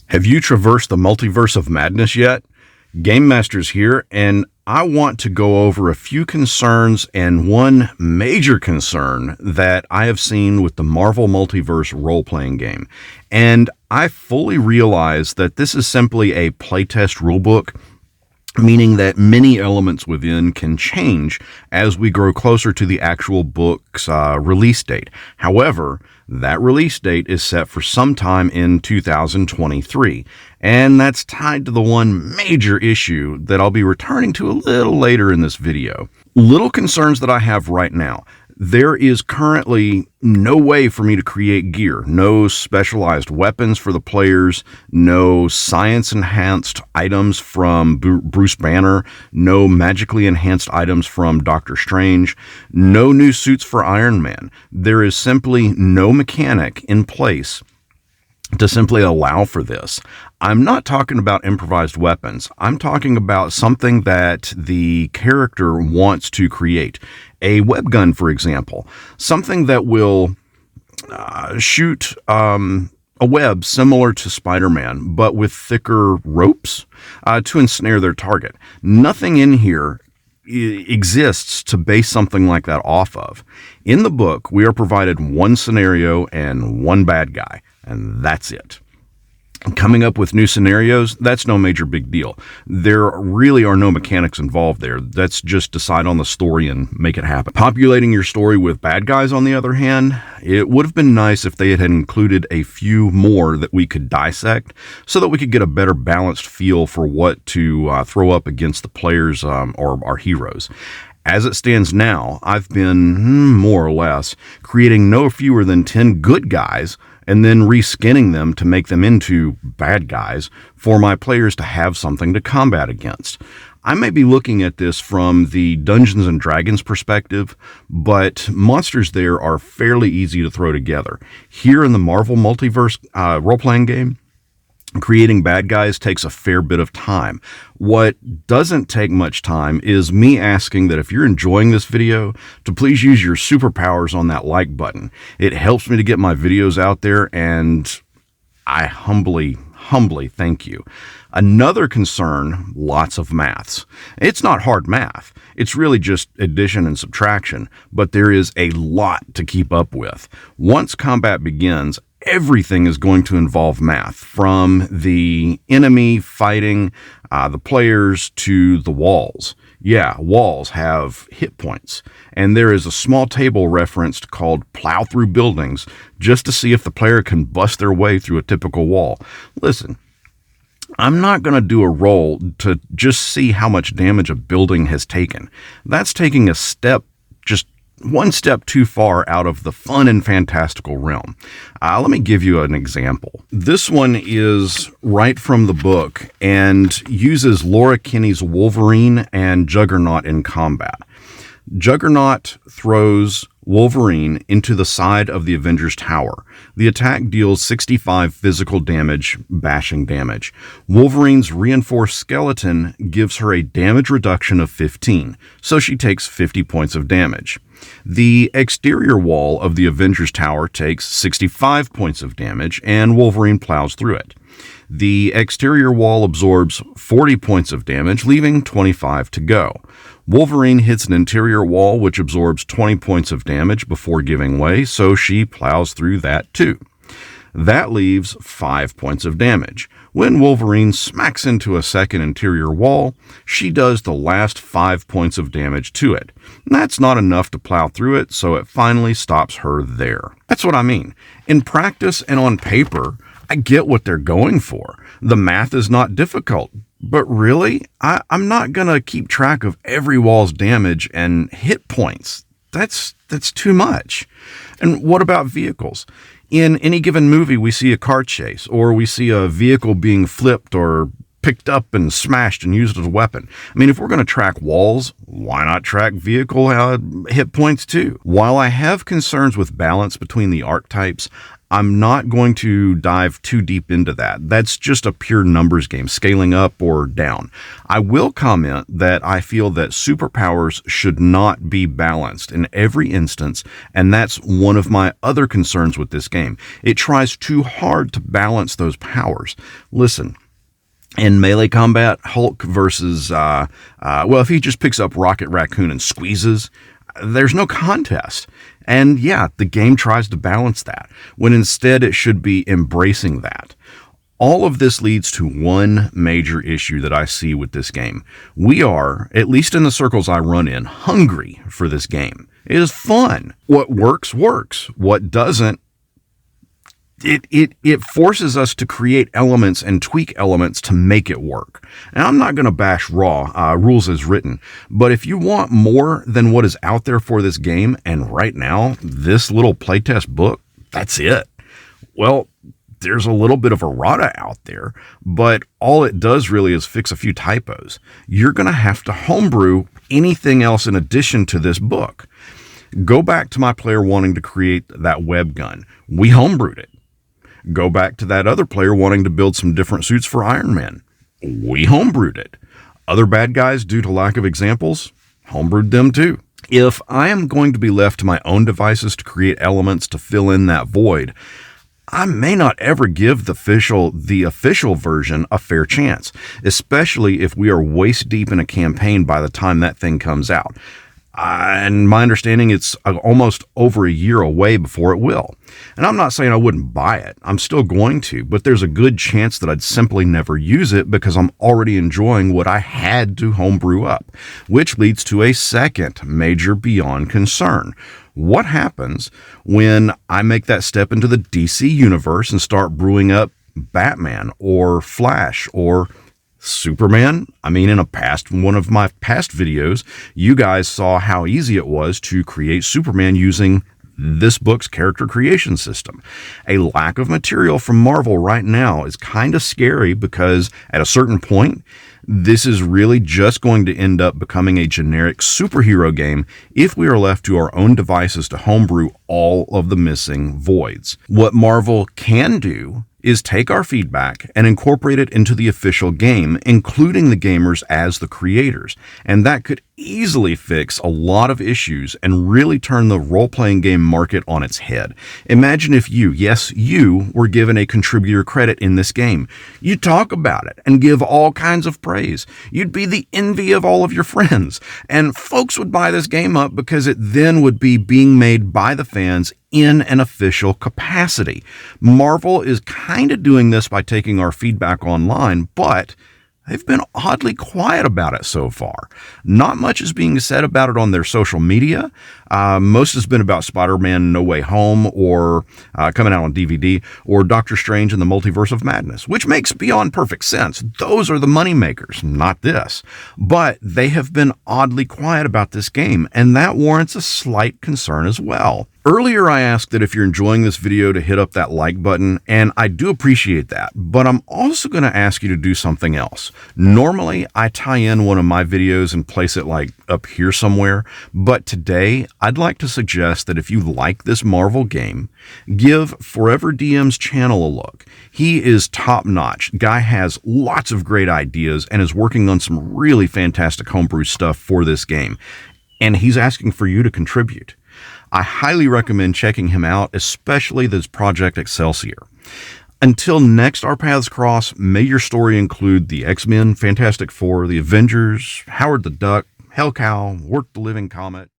Have you traversed the multiverse of madness yet? GameMasters here, and I want to go over a few concerns and one major concern that I have seen with the Marvel Multiverse role-playing game. And I fully realize that this is simply a playtest rulebook, meaning that many elements within can change as we grow closer to the actual book's release date. However, that release date is set for sometime in 2023, and that's tied to the one major issue that I'll be returning to a little later in this video. Little concerns that I have right now. There is currently no way for me to create gear, no specialized weapons for the players, no science-enhanced items from Bruce Banner, no magically enhanced items from Doctor Strange, no new suits for Iron Man. There is simply no mechanic in place to simply allow for this. I'm not talking about improvised weapons. I'm talking about something that the character wants to create. A web gun, for example. Something that will shoot a web similar to Spider-Man, but with thicker ropes to ensnare their target. Nothing in here exists to base something like that off of. In the book, we are provided one scenario and one bad guy, and that's it. Coming up with new scenarios, that's no major big deal. There really are no mechanics involved there. That's just decide on the story and make it happen. Populating your story with bad guys, on the other hand, it would have been nice if they had included a few more that we could dissect so that we could get a better balanced feel for what to throw up against the players or our heroes. As it stands now, I've been, more or less, creating no fewer than 10 good guys and then reskinning them to make them into bad guys for my players to have something to combat against. I may be looking at this from the Dungeons & Dragons perspective, but monsters there are fairly easy to throw together. Here in the Marvel Multiverse role-playing game, creating bad guys takes a fair bit of time. What doesn't take much time is me asking that if you're enjoying this video, to please use your superpowers on that like button. It helps me to get my videos out there, and I humbly thank you. Another concern, lots of maths. It's not hard math. It's really just addition and subtraction, but there is a lot to keep up with. Once combat begins, everything is going to involve math, from the enemy fighting the players to the walls. Yeah, walls have hit points, and there is a small table referenced called Plow Through Buildings, just to see if the player can bust their way through a typical wall. Listen, I'm not going to do a roll to just see how much damage a building has taken. That's taking a step, just one step too far out of the fun and fantastical realm. Let me give you an example. This one is right from the book and uses Laura Kinney's Wolverine and Juggernaut in combat. Juggernaut throws Wolverine into the side of the Avengers Tower. The attack deals 65 physical damage, bashing damage. Wolverine's reinforced skeleton gives her a damage reduction of 15, so she takes 50 points of damage. The exterior wall of the Avengers Tower takes 65 points of damage, and Wolverine plows through it. The exterior wall absorbs 40 points of damage, leaving 25 to go. Wolverine hits an interior wall which absorbs 20 points of damage before giving way, so she plows through that too. That leaves 5 points of damage. When Wolverine smacks into a second interior wall, she does the last 5 points of damage to it. That's not enough to plow through it, so it finally stops her there. That's what I mean. In practice and on paper, I get what they're going for. The math is not difficult. But really, I'm not going to keep track of every wall's damage and hit points. That's too much. And what about vehicles? In any given movie, we see a car chase, or we see a vehicle being flipped or picked up and smashed and used as a weapon. I mean, if we're going to track walls, why not track vehicle hit points too? While I have concerns with balance between the archetypes, I'm not going to dive too deep into that. That's just a pure numbers game, scaling up or down. I will comment that I feel that superpowers should not be balanced in every instance, and that's one of my other concerns with this game. It tries too hard to balance those powers. Listen, in melee combat, Hulk versus, if he just picks up Rocket Raccoon and squeezes, there's no contest. And yeah, the game tries to balance that, when instead it should be embracing that. All of this leads to one major issue that I see with this game. We are, at least in the circles I run in, hungry for this game. It is fun. What works, works. What doesn't, it forces us to create elements and tweak elements to make it work. And I'm not going to bash raw rules as written, but if you want more than what is out there for this game, and right now, this little playtest book, that's it. Well, there's a little bit of errata out there, but all it does really is fix a few typos. You're going to have to homebrew anything else in addition to this book. Go back to my player wanting to create that web gun. We homebrewed it. Go back to that other player wanting to build some different suits for Iron Man. We homebrewed it. Other bad guys, due to lack of examples, homebrewed them too. If I am going to be left to my own devices to create elements to fill in that void, I may not ever give the official version a fair chance, especially if we are waist deep in a campaign by the time that thing comes out. And my understanding, it's almost over a year away before it will. And I'm not saying I wouldn't buy it. I'm still going to, but there's a good chance that I'd simply never use it because I'm already enjoying what I had to homebrew up, which leads to a second major beyond concern. What happens when I make that step into the DC universe and start brewing up Batman or Flash or Superman? I mean, in one of my past videos, you guys saw how easy it was to create Superman using this book's character creation system. A lack of material from Marvel right now is kind of scary because at a certain point, this is really just going to end up becoming a generic superhero game if we are left to our own devices to homebrew all of the missing voids. What Marvel can do is take our feedback and incorporate it into the official game, including the gamers as the creators. And that could easily fix a lot of issues and really turn the role-playing game market on its head. Imagine if you were given a contributor credit in this game. You'd talk about it and give all kinds of praise. You'd be the envy of all of your friends. And folks would buy this game up because it then would be being made by the fans in an official capacity. Marvel is kind of doing this by taking our feedback online, but they've been oddly quiet about it so far. Not much is being said about it on their social media. Most has been about Spider-Man No Way Home or coming out on DVD, or Doctor Strange and the Multiverse of Madness, which makes beyond perfect sense. Those are the money makers, not this. But they have been oddly quiet about this game, and that warrants a slight concern as well. Earlier, I asked that if you're enjoying this video to hit up that like button, and I do appreciate that, but I'm also going to ask you to do something else. Normally, I tie in one of my videos and place it like up here somewhere, but today, I'd like to suggest that if you like this Marvel game, give Forever DM's channel a look. He is top-notch. Guy has lots of great ideas and is working on some really fantastic homebrew stuff for this game, and he's asking for you to contribute. I highly recommend checking him out, especially this Project Excelsior. Until next our paths cross, may your story include the X-Men, Fantastic Four, the Avengers, Howard the Duck, Hellcow, Wirt the Living Comet,